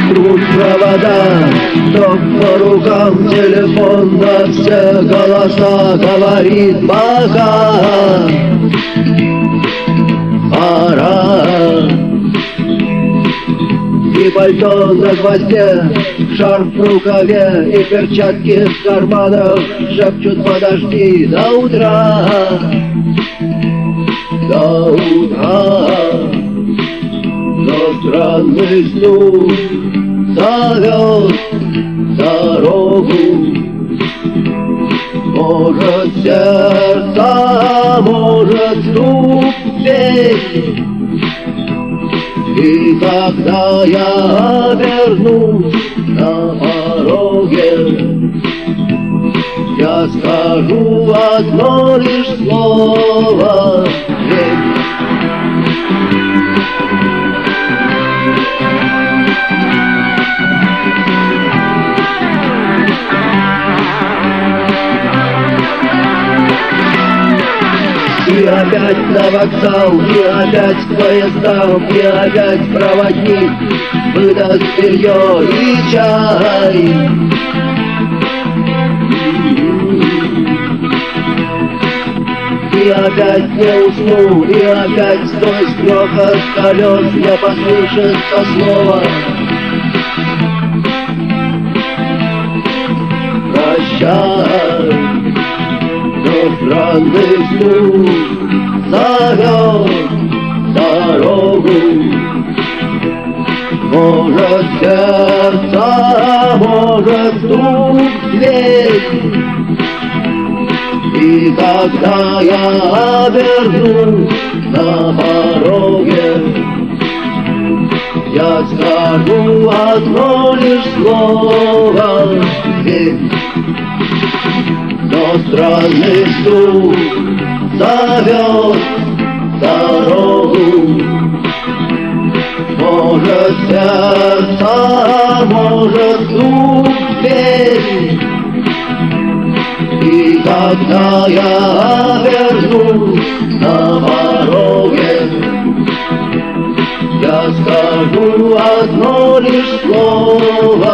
Трут провода, ток по рукам, телефон на все голоса говорит пока. Пора. И пальто на гвозде, шарф в рукаве и перчатки в карманах шепчут: подожди до утра, до утра. Но странный стук зовет дорогу. Может сердце, может стук дверь. И когда я обернусь на пороге, я скажу одно лишь слово: дверь. И опять на вокзал, и опять к поездам, и опять проводник выдаст белье и чай. И опять не усну, и опять сквозь грохот колес не послышится слова: прощай. Но странный стук зовет дорогу. Может сердце, может стук дверь. И когда я обернусь на пороге, я скажу одно лишь слово: дверь. Но странный стук зовет дорогу. Может сердце, может стук дверь. И когда я обернусь на пороге, я скажу одно лишь слово: